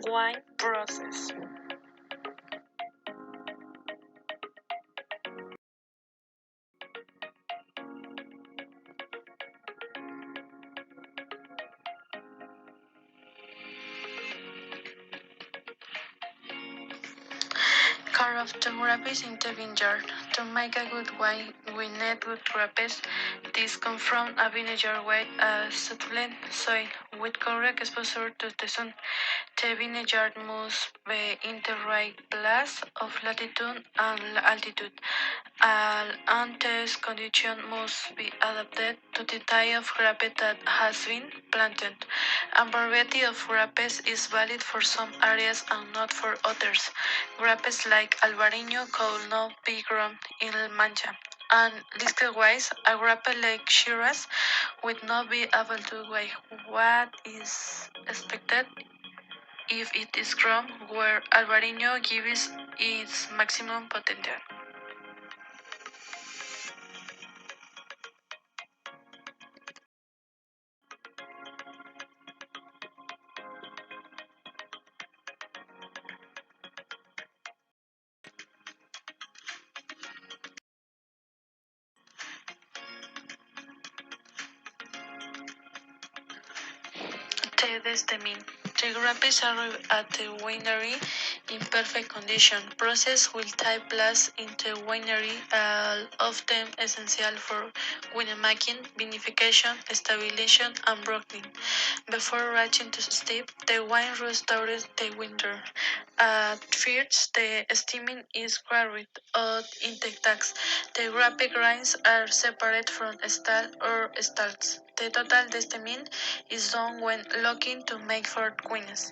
Wine process. Care of the grapes in the vineyard. To make a good wine, we need good grapes. These come from a vineyard with a succulent soil with correct exposure to the sun. The vineyard must be in the right place of latitude and altitude, and these conditions must be adapted to the type of grape that has been planted. A variety of grapes is valid for some areas and not for others. Grapes like Albarino could not be grown in Mancha, and likewise, a grape like Shiraz would not be able to weigh what is expected if it is grown where Albarino gives its maximum potential. The Desdemin. The grapes arrive at the winery in perfect condition. Process will take place in the winery, all of them essential for winemaking, vinification, stabilization, and bottling. Before reaching the step, the wine restores the winter. At first, the steaming is carried out in the tanks. The grape grains are separated from stall or stalks. The total steaming is done when looking to make for queens.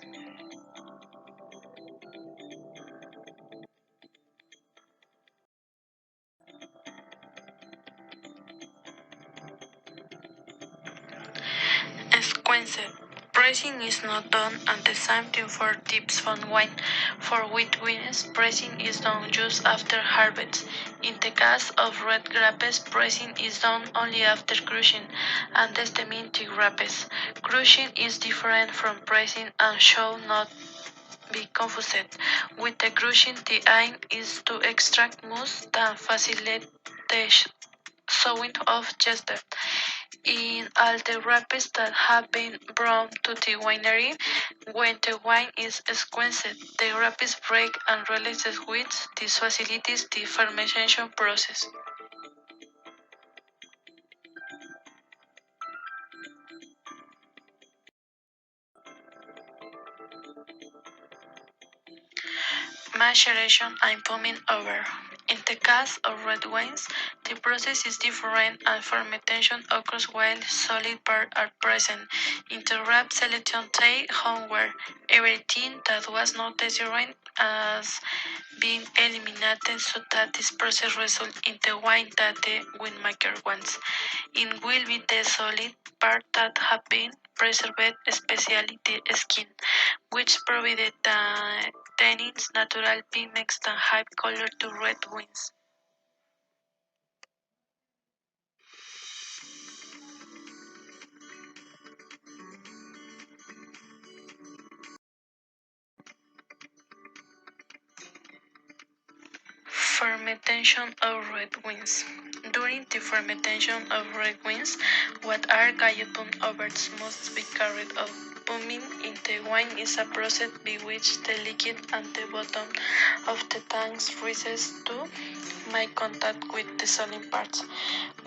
Squeezed. Pressing is not done at the same time for tips from wine. For white wines, pressing is done just after harvest. In the case of red grapes, pressing is done only after crushing and desteming the grapes. Crushing is different from pressing and should not be confused. With the crushing, the aim is to extract mousse that facilitate the sowing of zester. In all the grapes that have been brought to the winery, when the wine is squeezed, the grapes break and releases with this facilitates the fermentation process. Maceration and foaming over. In the case of red wines, the process is different and fermentation occurs while solid parts are present. In the grape selection take homeware, everything that was not desired has been eliminated so that this process results in the wine that the winemaker wants. It will be the solid part that have been preserved, especially the skin, which provided the tannins, natural pigments that have color to red wines. Fermentation of red wines. During the fermentation of red wines, what are galloping overs must be carried out. Booming in the wine is a process by which the liquid at the bottom of the tank rises to make contact with the solid parts,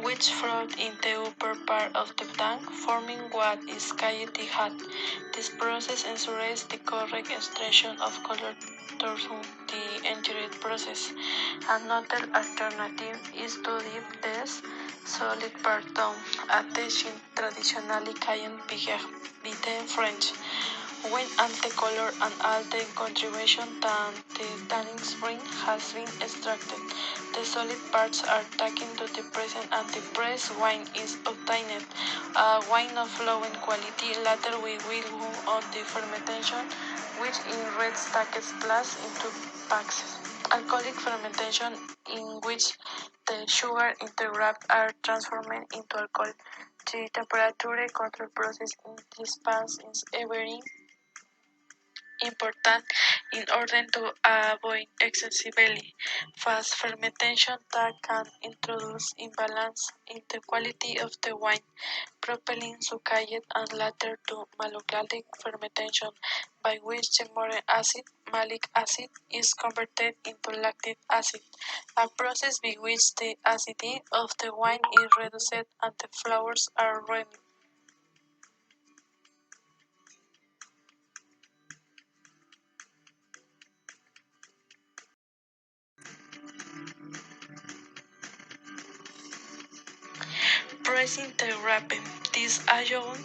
which float in the upper part of the tank, forming what is called the hat. This process ensures the correct extraction of color through the entire process. Another alternative is to dip this solid part down, a technique traditionally called vide French. When all the color and all the contribution that the tanning spring has been extracted, the solid parts are taken to the press and the pressed wine is obtained. A wine of low quality. Later we will go on the fermentation, which in red stackets plus into packs. Alcoholic fermentation, in which the sugar in the grape are transformed into alcohol. The temperature control process in this pass is very important in order to avoid excessively fast fermentation that can introduce imbalance in the quality of the wine, propelling succinate and later to malolactic fermentation, by which the more acid, malic acid, is converted into lactic acid, a process by which the acidity of the wine is reduced and the flowers are removed. Pressing the wrapping. This allows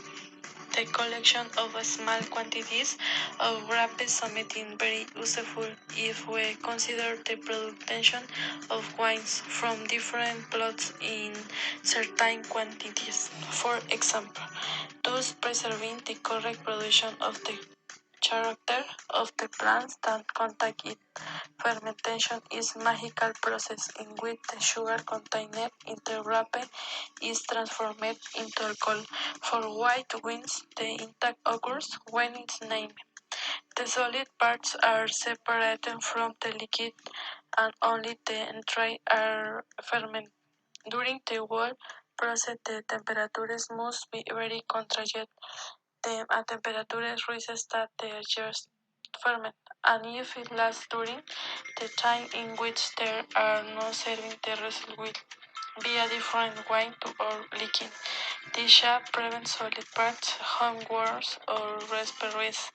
the collection of small quantities of grapes something very useful if we consider the production of wines from different plots in certain quantities. For example, thus preserving the correct production of the character of the plants that contact it. Fermentation is a magical process in which the sugar contained in the grape is transformed into alcohol. For white wines, the intact occurs when it's named. The solid parts are separated from the liquid and only the entrails are fermented. During the whole process, the temperatures must be very controlled. A temperature rises that the just ferment, and if it lasts during the time in which there are no serving, the result will be a different wine to or leaking. This shape prevents solid parts, homeworms, or raspberries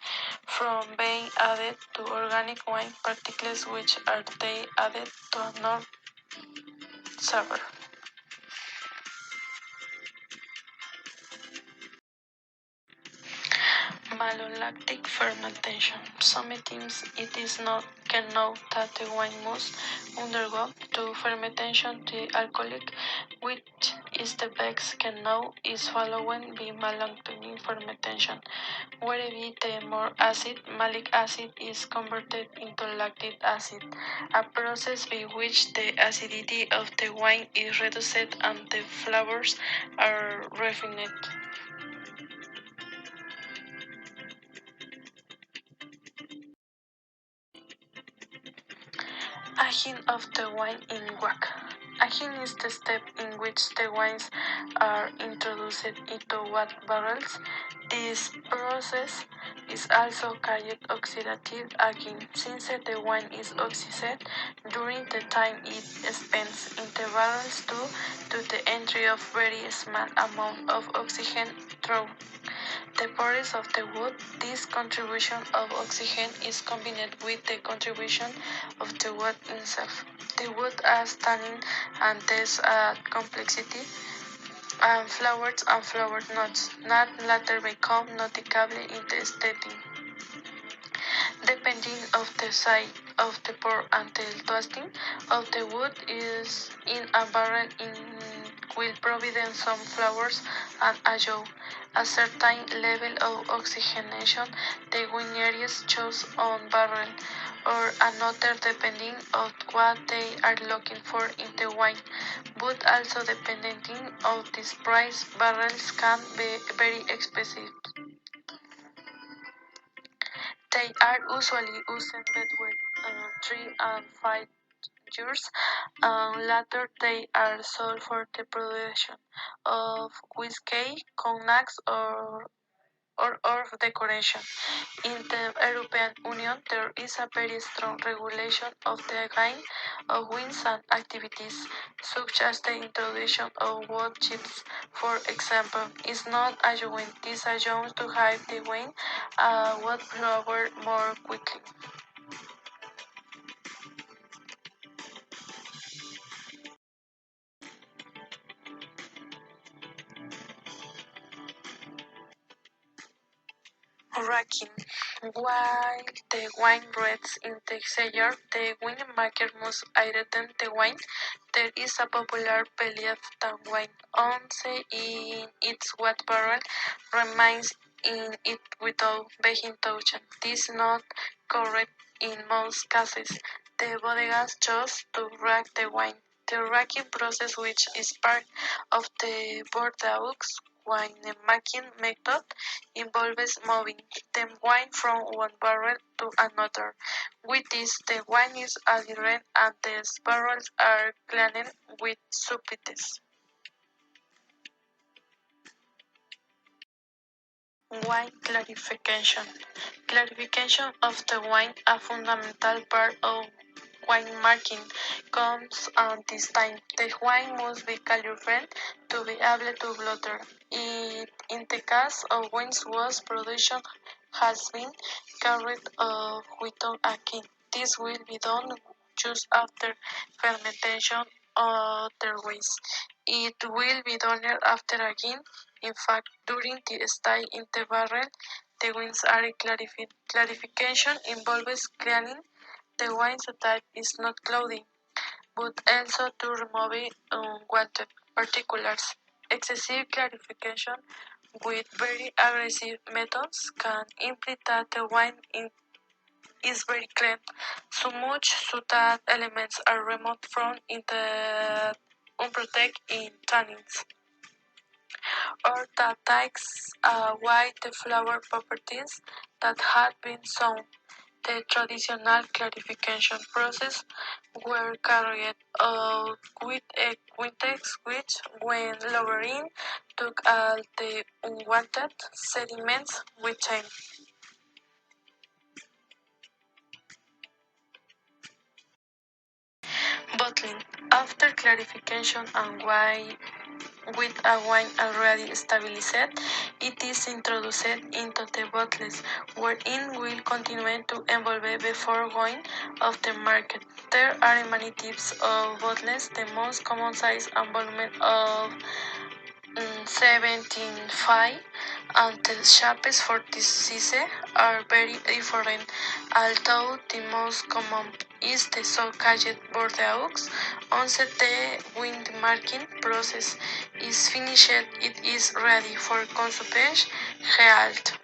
from being added to organic wine particles which are they added to a non savor. Malolactic fermentation. Sometimes it is not known that the wine must undergo to fermentation the alcoholic, which is the best can know is following by malolactic fermentation, wherein the more acid, malic acid, is converted into lactic acid, a process by which the acidity of the wine is reduced and the flavors are refined. Aging of the wine in wok. Aging is the step in which the wines are introduced into wok barrels. This process is also called oxidative aging, since the wine is oxidized during the time it spends in the barrels due to the entry of very small amount of oxygen through the pores of the wood. This contribution of oxygen is combined with the contribution of the wood itself. The wood adds tannin and thus complexity, and flowered notes that later become noticeably in the aesthetic. Depending of the size of the pour and the toasting of the wood is in a barrel in will provide some flowers and allow a certain level of oxygenation the wineries choose on barrel or another depending on what they are looking for in the wine, but also depending on this price barrels can be very expensive. They are usually used between 3 and 5 years, and later they are sold for the production of whiskey, cognacs, or of decoration. In the European Union, there is a very strong regulation of the kind of wines and activities, such as the introduction of wood chips, for example, is not allowing this allows to have the wine wood flower more quickly. Racking. While the wine breeds in the cellar, the winemaker must irritate the wine. There is a popular Pelletan wine. Once in its wet barrel, remains in it without being touched. This is not correct in most cases. The bodegas choose to rack the wine. The racking process, which is part of the Bordeaux wine-making method involves moving the wine from one barrel to another. With this, the wine is adherent and the barrels are cleaned with supplies. Wine clarification. Clarification of the wine, a fundamental part of wine marking, comes at this time. The wine must be clarified to be able to blother. In the case of wines whose production has been carried without a king, this will be done just after fermentation. Otherwise, it will be done after again. In fact, during the stay in the barrel, the wines are clarified. Clarification involves cleaning the wine type is not clothing, but also to remove unwanted particulars. Excessive clarification with very aggressive methods can imply that the is very clean, so much so that elements are removed from in the unprotected in tannins, or that takes away the flower properties that had been shown. The traditional clarification process were carried out with a quintex which, when lowering, took all the unwanted sediments with time. Bottling. After clarification and wine with a wine already stabilized, it is introduced into the bottles, wherein will continue to evolve before going off the market. There are many types of bottles. The most common size and volume of 17.5 and the shapes for this size are very different, although the most common is the so-called Bordeaux. Once the wind marking process is finished, it is ready for consumption. Halt.